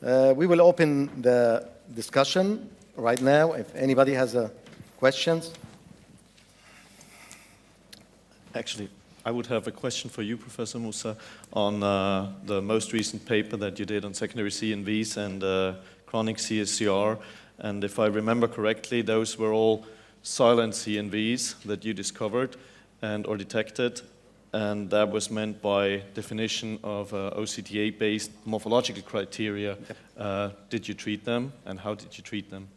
We will open the discussion right now. If anybody has questions. Actually, I would have a question for you, Professor Musa, on the most recent paper that you did on secondary CNVs and chronic CSCR. And if I remember correctly, those were all silent CNVs that you discovered or detected. And that was meant by definition of OCTA-based morphological criteria. Yep. Did you treat them, and how did you treat them?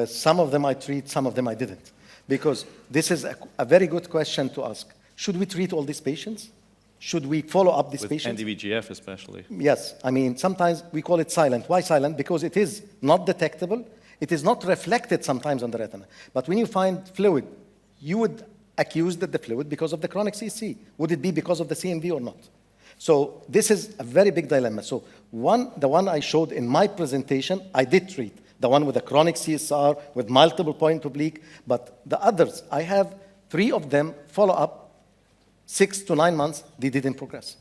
Some of them I treat, some of them I didn't. Because this is a very good question to ask. Should we treat all these patients? Should we follow up these patients? With anti-VEGF especially. Yes. I mean, sometimes we call it silent. Why silent? Because it is not detectable. It is not reflected sometimes on the retina. But when you find fluid, you would accuse that the fluid because of the chronic CSC. Would it be because of the CNV or not? So this is a very big dilemma. So the one I showed in my presentation, I did treat. The one with the chronic CSR, with multiple point oblique. But the others, I have 3 of them follow up 6 to 9 months, they didn't progress.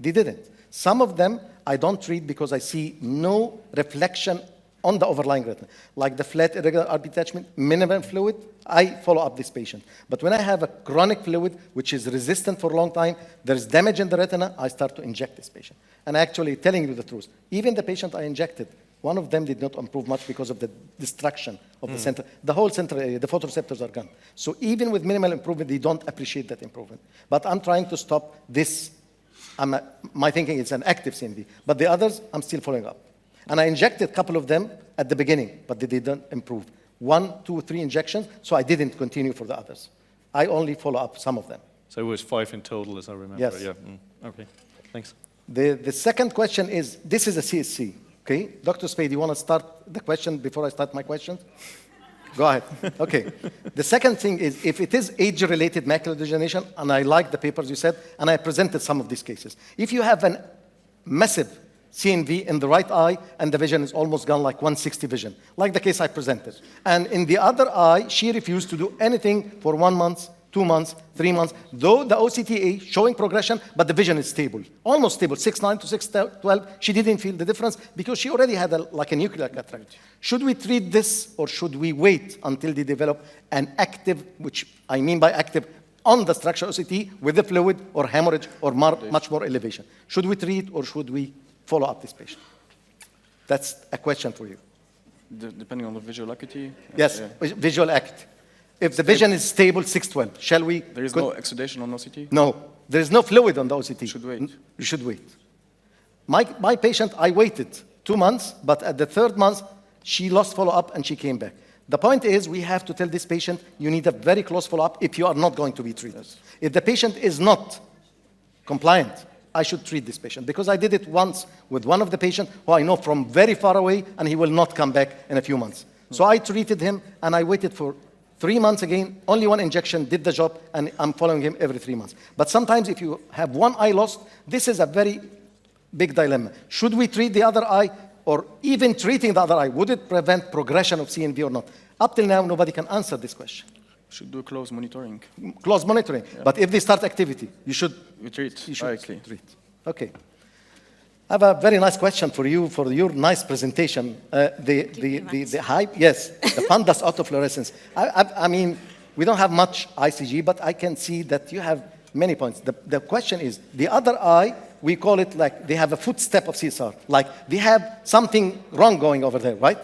They didn't. Some of them I don't treat because I see no reflection on the overlying retina. Like the flat irregular RP detachment, minimal fluid, I follow up this patient. But when I have a chronic fluid, which is resistant for a long time, there's damage in the retina, I start to inject this patient. And actually, telling you the truth, even the patient I injected, one of them did not improve much because of the destruction of the center. The whole central area, the photoreceptors are gone. So even with minimal improvement, they don't appreciate that improvement. But I'm trying to stop this. My thinking is an active CNV. But the others, I'm still following up. And I injected a couple of them at the beginning, but they didn't improve. 1, 2, 3 injections, so I didn't continue for the others. I only follow up some of them. So it was 5 in total, as I remember. Yes. Yeah. Okay, thanks. The second question is, this is a CSC. Okay, Dr. Spade, you want to start the question before I start my questions? Go ahead. Okay. The second thing is, if it is age-related macular degeneration, and I like the papers you said, and I presented some of these cases. If you have a massive CNV in the right eye, and the vision is almost gone, like 160 vision, like the case I presented. And in the other eye, she refused to do anything for 1 month, 2 months, 3 months, though the OCTA showing progression, but the vision is stable, almost stable, 6/9 to 6/12. She didn't feel the difference because she already had like a nuclear cataract. Should we treat this, or should we wait until they develop an active, which I mean by active, on the structure OCT with the fluid or hemorrhage or much more elevation? Should we treat, or should we follow up this patient? That's a question for you. Depending on the visual acuity? Yes, visual acuity. If the vision is stable, 6/12, shall we? There is no exudation on OCT? No, there is no fluid on the OCT. Should wait. You should wait. My patient, I waited 2 months, but at the 3rd month, she lost follow-up and she came back. The point is, we have to tell this patient, you need a very close follow-up if you are not going to be treated. Yes. If the patient is not compliant, I should treat this patient, because I did it once with one of the patients who I know from very far away, and he will not come back in a few months. So I treated him, and I waited for 3 months again, only 1 injection did the job, and I'm following him every 3 months. But sometimes if you have 1 eye lost, this is a very big dilemma. Should we treat the other eye, or even treating the other eye, would it prevent progression of CNV or not? Up till now, nobody can answer this question. Should do close monitoring. Close monitoring. Yeah. But if they start activity, you should treat. You should treat. Okay. I have a very nice question for you, for your nice presentation. The hype, yes, the fundus autofluorescence. I mean, we don't have much ICG, but I can see that you have many points. The question is, the other eye, we call it like they have a footstep of CSR. Like they have something wrong going over there, right?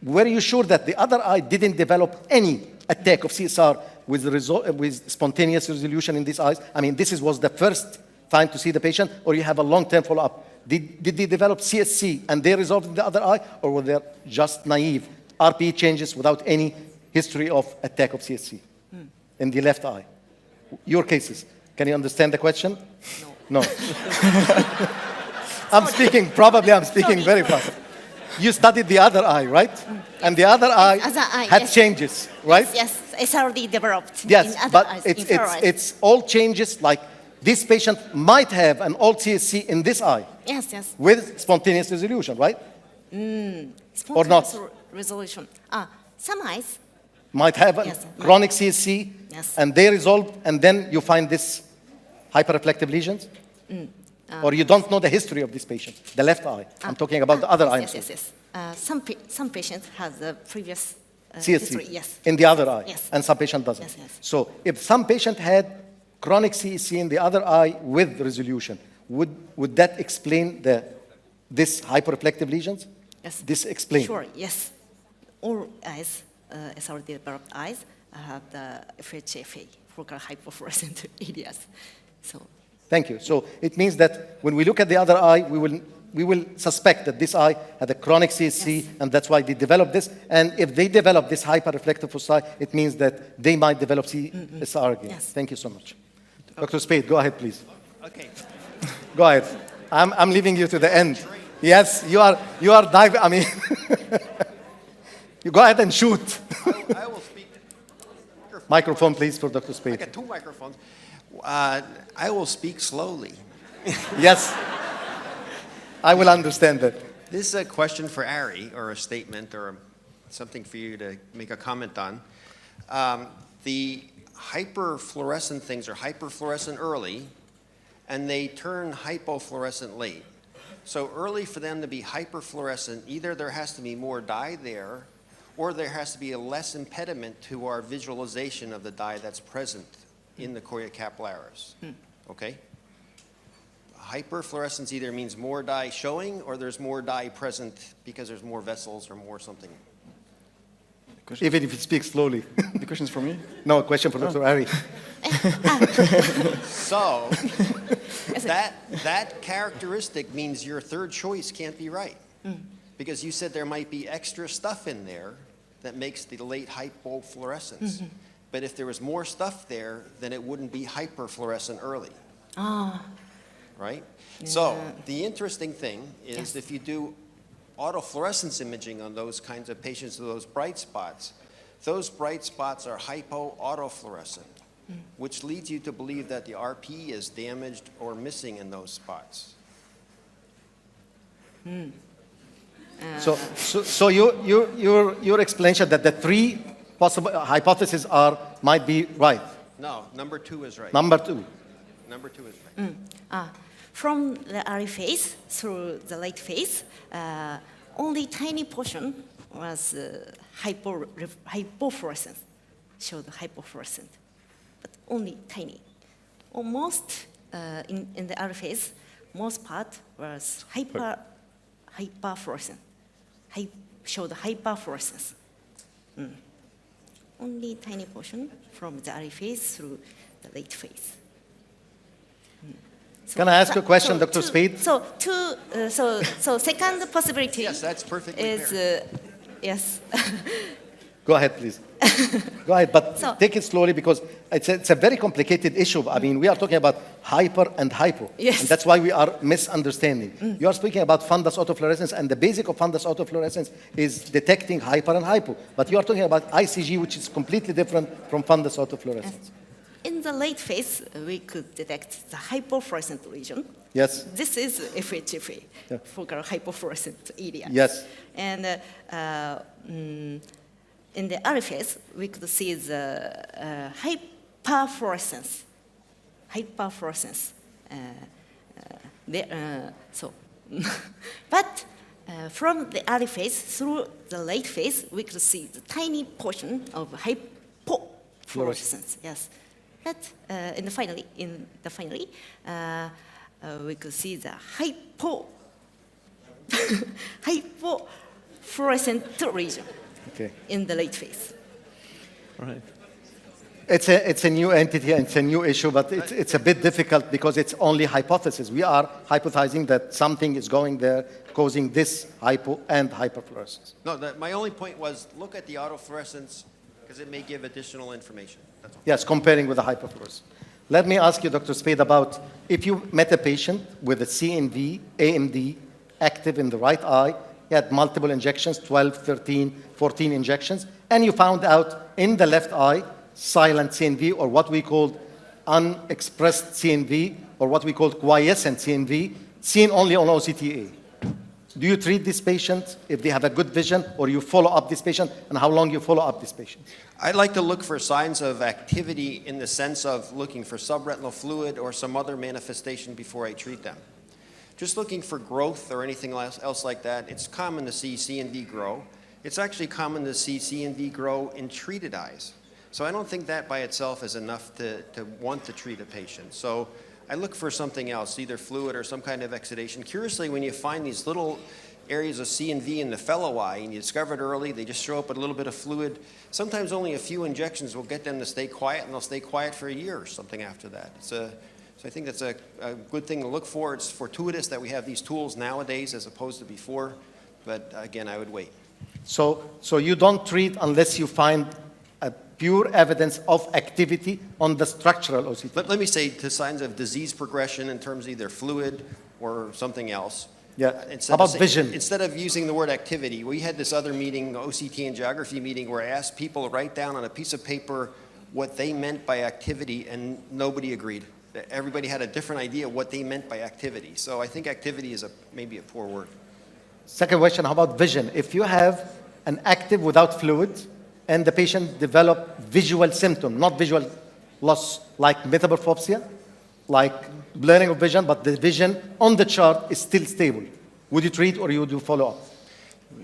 Were you sure that the other eye didn't develop any attack of CSR with spontaneous resolution in these eyes? I mean, was the first time to see the patient, or you have a long-term follow-up? Did they develop CSC and they resolved in the other eye, or were they just naive RPE changes without any history of attack of CSC in the left eye? Your cases. Can you understand the question? No. I'm speaking very fast. You studied the other eye, right? And the other eye had changes, right? Yes, it's already developed. Yes, in other but eyes, it's all changes, like this patient might have an old CSC in this eye. Yes, yes. With spontaneous resolution, right? Or not? Resolution. Some eyes might have a chronic CSC, and they resolve, and then you find this hyperreflective lesions? Or you don't know the history of this patient, the left eye. I'm talking about the other eye. Yes. Some patients have the previous CSC history. Yes. in the other eye, Yes. and some patient doesn't. Yes. So if some patient had chronic CSC in the other eye with resolution, would that explain this hyperreflective lesions? Yes. This explains. Sure. Yes. All eyes, SRD developed eyes, have the FHFA, focal hypofluorescent areas. So. Thank you. So it means that when we look at the other eye, we will suspect that this eye had a chronic CSC, Yes. and that's why they developed this. And if they develop this hyperreflective foci, it means that they might develop CSR again. Yes. Thank you so much. Dr. Spade, go ahead, please. Okay. Go ahead. I'm leaving you to the end. Yes, you are diving. I mean, you go ahead and shoot. I will speak. Microphone, please, for Dr. I Spade. got two microphones. I will speak slowly. Yes, I will understand that. This is a question for Ari, or a statement, or something for you to make a comment on. The hyperfluorescent things are hyperfluorescent early, and they turn hypofluorescent late. So early for them to be hyperfluorescent, either there has to be more dye there, or there has to be a less impediment to our visualization of the dye that's present in the chorrea capillaris. Okay? Hyperfluorescence either means more dye showing, or there's more dye present because there's more vessels or more something. Even if you speak slowly. The question's for me? No, question for Dr. Ari. So that characteristic means your third choice can't be right. Because you said there might be extra stuff in there that makes the late hypofluorescence. But if there was more stuff there, then it wouldn't be hyperfluorescent early. Right? Yeah. So the interesting thing is Yes. if you do autofluorescence imaging on those kinds of patients with those bright spots are hypoautofluorescent, which leads you to believe that the RP is damaged or missing in those spots. So your explanation that the three possible hypotheses might be right. No, number 2 is right. Number 2. Number 2 is right. From the early phase through the late phase, only tiny portion was hypofluorescent, showed hypofluorescent, but only tiny. Almost in the early phase, most part was hyperfluorescent, showed hyperfluorescence. Only tiny portion from the early phase through the late phase. Can I ask you a question, Dr. Speed? So second possibility Yes, that's perfectly is fair. yes. Go ahead, please. Go ahead, but So- take it slowly because it's a very complicated issue. I mean, we are talking about hyper and hypo. Yes. And that's why we are misunderstanding. You are speaking about fundus autofluorescence, and the basic of fundus autofluorescence is detecting hyper and hypo. But you are talking about ICG, which is completely different from fundus autofluorescence. In the late phase, we could detect the hypofluorescent region. Yes? This is FHFA, Yeah. focal hypofluorescent area. Yes. And in the early phase, we could see the hyperfluorescence. But from the early phase through the late phase, we could see the tiny portion of hypofluorescence. Yes. But in the finally, we could see the hypofluorescent region Okay. in the late phase. All right. It's a new entity and it's a new issue, but it's a bit difficult because it's only hypothesis. We are hypothesizing that something is going there causing this hypo and hyperfluorescence. No, my only point was look at the autofluorescence because it may give additional information. That's all. Yes, comparing with the hyperfluorescence. Let me ask you, Dr. Spade, about if you met a patient with a CNV, AMD, active in the right eye, he had multiple injections, 12, 13, 14 injections, and you found out in the left eye, silent CNV, or what we called unexpressed CNV, or what we called quiescent CNV, seen only on OCTA. Do you treat this patient if they have a good vision, or you follow up this patient, and how long you follow up this patient? I'd like to look for signs of activity in the sense of looking for subretinal fluid or some other manifestation before I treat them. just looking for growth or anything else like that, it's common to see C and V grow. It's actually common to see C and V grow in treated eyes. So I don't think that by itself is enough to want to treat a patient. So I look for something else, either fluid or some kind of exudation. Curiously, when you find these little areas of C and V in the fellow eye and you discover it early, they just show up with a little bit of fluid. Sometimes only a few injections will get them to stay quiet, and they'll stay quiet for a year or something after that. So I think that's a good thing to look for. It's fortuitous that we have these tools nowadays as opposed to before, but again, I would wait. So you don't treat unless you find a pure evidence of activity on the structural OCT. Let me say to signs of disease progression in terms of either fluid or something else. Yeah. Instead How about of vision? Instead of using the word activity, we had this other meeting, OCT and geography meeting, where I asked people to write down on a piece of paper what they meant by activity, and nobody agreed. Everybody had a different idea what they meant by activity. So I think activity is maybe a poor word. Second question, how about vision? If you have an active without fluid and the patient develop visual symptom, not visual loss, like metaborphopsia, like blurring of vision, but the vision on the chart is still stable, would you treat or would you follow up?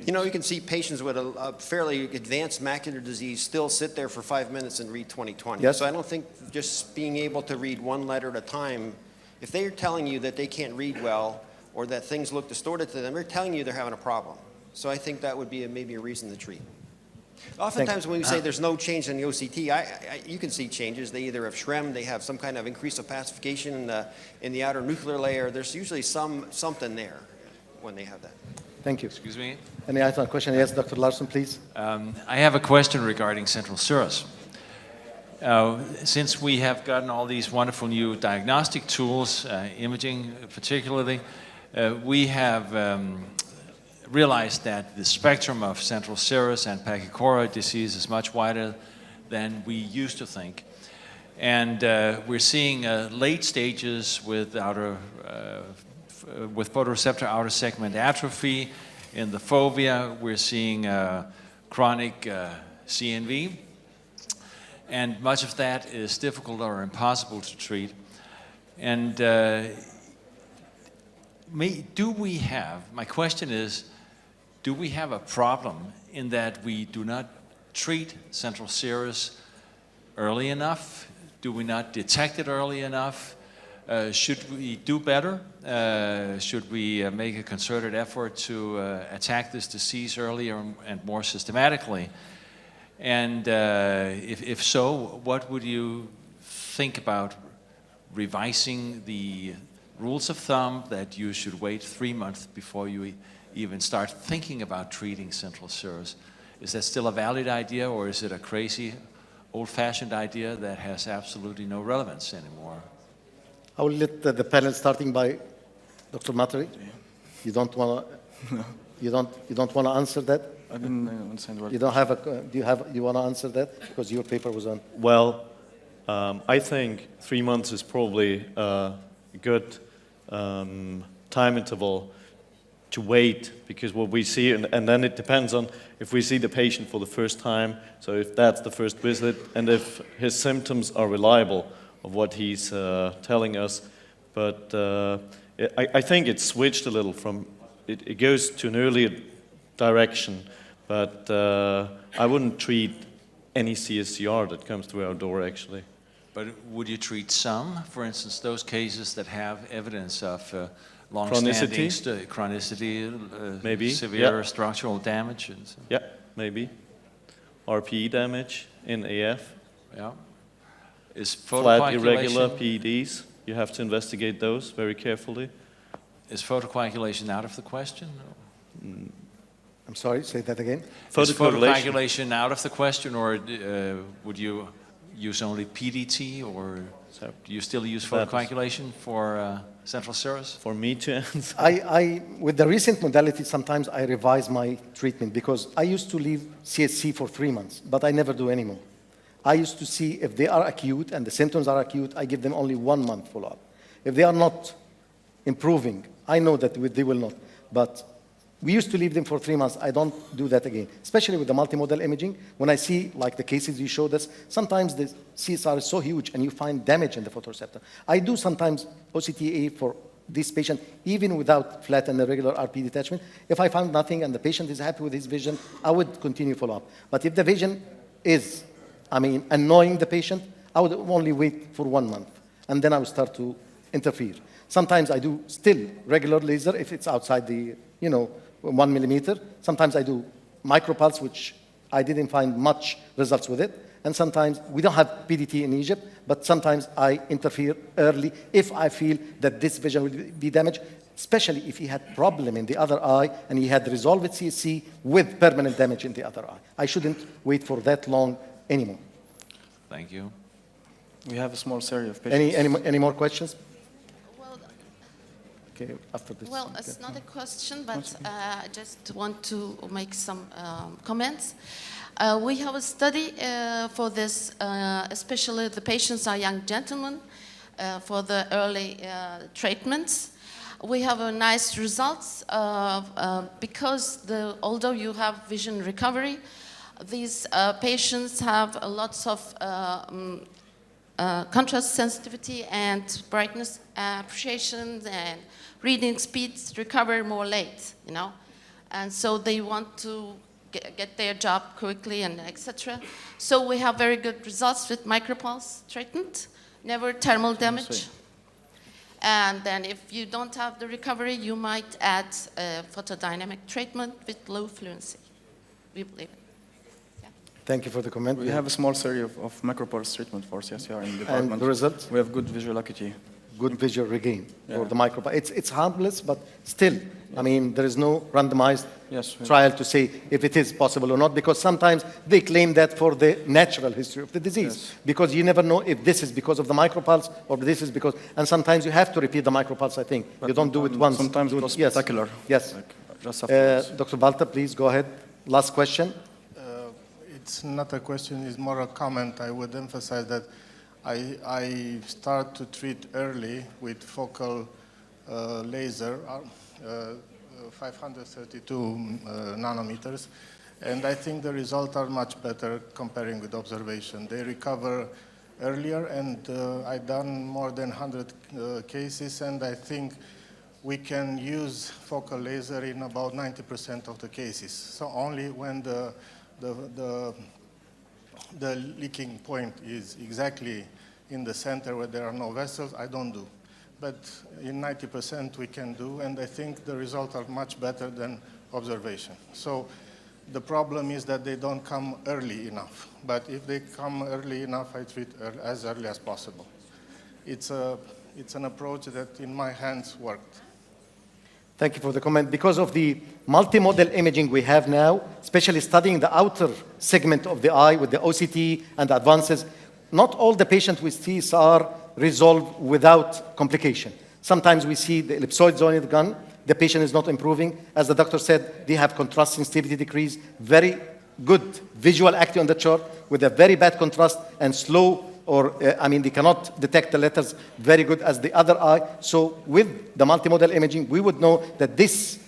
You know, you can see patients with a fairly advanced macular disease still sit there for 5 minutes and read 20/20. Yes. So I don't think just being able to read one letter at a time, if they're telling you that they can't read well or that things look distorted to them, they're telling you they're having a problem. So I think that would be maybe a reason to treat. Oftentimes when we say there's no change in the OCT, you can see changes. They either have SHREM, they have some kind of increased opacification in the outer nuclear layer. There's usually something there when they have that. Thank you. Excuse me. Any other question? Yes, Dr. Larson, please. I have a question regarding central serous. Since we have gotten all these wonderful new diagnostic tools, imaging particularly, we have realized that the spectrum of central serous and pachychoroid disease is much wider than we used to think. And we're seeing late stages with photoreceptor outer segment atrophy. In the fovea, we're seeing chronic CNV. And much of that is difficult or impossible to treat. And my question is, do we have a problem in that we do not treat central serous early enough? Do we not detect it early enough? Should we do better? Should we make a concerted effort to attack this disease earlier and more systematically? And if so, what would you think about revising the rules of thumb that you should wait 3 months before you even start thinking about treating central serous? Is that still a valid idea, or is it a crazy, old-fashioned idea that has absolutely no relevance anymore? I will let the panel, starting by Dr. Materi. You don't want to. You don't want to answer that. I didn't understand what. You don't have a. Do you want to answer that because your paper was on? Well, I think 3 months is probably a good time interval to wait, because what we see, and then it depends on if we see the patient for the first time, so if that's the first visit, and if his symptoms are reliable of what he's telling us. But I think it's switched a little from, it goes to an earlier direction, but I wouldn't treat any CSCR that comes through our door, actually. But would you treat some, for instance, those cases that have evidence of long-standing chronicity, maybe severe structural damage? And so. Yeah, maybe. RPE damage in AF. Yeah. Is Flat, irregular PEDs. You have to investigate those very carefully. Is photocoagulation out of the question? I'm sorry, say that again. Is photocoagulation out of the question, or would you use only PDT, or do you still use photocoagulation for central serous? For me to answer. With the recent modality, sometimes I revise my treatment, because I used to leave CSC for 3 months, but I never do anymore. I used to see if they are acute and the symptoms are acute, I give them only 1 month follow-up. If they are not improving, I know that they will not. But we used to leave them for 3 months. I don't do that again, especially with the multimodal imaging. When I see, like the cases you showed us, sometimes the CSR is so huge and you find damage in the photoreceptor. I do sometimes OCT-A for this patient, even without flat and irregular RP detachment. If I found nothing and the patient is happy with his vision, I would continue follow-up. But if the vision is, annoying the patient, I would only wait for 1 month, and then I would start to interfere. Sometimes I do still regular laser if it's outside the, 1 millimeter. Sometimes I do micropulse, which I didn't find much results with it. And sometimes we don't have PDT in Egypt, but sometimes I interfere early if I feel that this vision will be damaged, especially if he had problem in the other eye and he had resolved CSC with permanent damage in the other eye. I shouldn't wait for that long anymore. Thank you. We have a small series of patients. Any more questions? Well, Okay, after this. well, it's not a question, but I just want to make some comments. We have a study for this, especially the patients are young gentlemen, for the early treatments. We have a nice results because although you have vision recovery, these patients have lots of contrast sensitivity and brightness appreciation and reading speeds recover more late, and so they want to get their job quickly and etc. So we have very good results with micropulse treatment, never thermal damage. And then if you don't have the recovery, you might add photodynamic treatment with low fluency. We believe it. Thank you for the comment. We have a small series of macropulse treatment for CSCR in the department. And the results? We have good visual acuity. Good visual regain Yeah. for the micropulse. It's harmless, but still, there is no randomized Yes. trial to say if it is possible or not, because sometimes they claim that for the natural history of the disease, Yes. because you never know if this is because of the micropulse or this is because, and sometimes you have to repeat the micropulse, I think. You don't do it once. Sometimes it was Yes. spectacular. Yes. Like just afterwards. Dr. Balta, please go ahead. Last question. It's not a question, it's more a comment. I would emphasize that I start to treat early with focal laser, 532 nanometers, and I think the results are much better comparing with observation. They recover earlier, and I've done more than 100 cases, and I think we can use focal laser in about 90% of the cases. So only when the leaking point is exactly in the center where there are no vessels, I don't do. But in 90% we can do, and I think the results are much better than observation. So the problem is that they don't come early enough. But if they come early enough, I treat as early as possible. It's an approach that in my hands worked. Thank you for the comment. Because of the multimodal imaging we have now, especially studying the outer segment of the eye with the OCT and the advances, not all the patients with CSR resolve without complication. Sometimes we see the ellipsoid zone of the gun, the patient is not improving. As the doctor said, they have contrast sensitivity decrease, very good visual acuity on the chart with a very bad contrast and slow, or they cannot detect the letters very good as the other eye. So with the multimodal imaging, we would know that this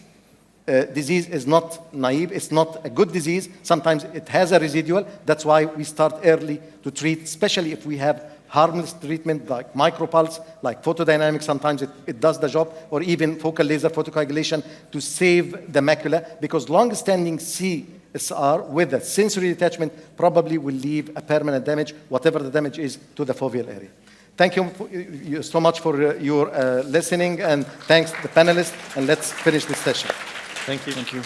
disease is not naive, it's not a good disease. Sometimes it has a residual. That's why we start early to treat, especially if we have harmless treatment like micropulse, like photodynamics, sometimes it does the job, or even focal laser photocoagulation to save the macula, because long-standing CSR with a sensory detachment probably will leave a permanent damage, whatever the damage is, to the foveal area. Thank you so much for your listening, and thanks to the panelists, and let's finish this session. Thank you. Thank you.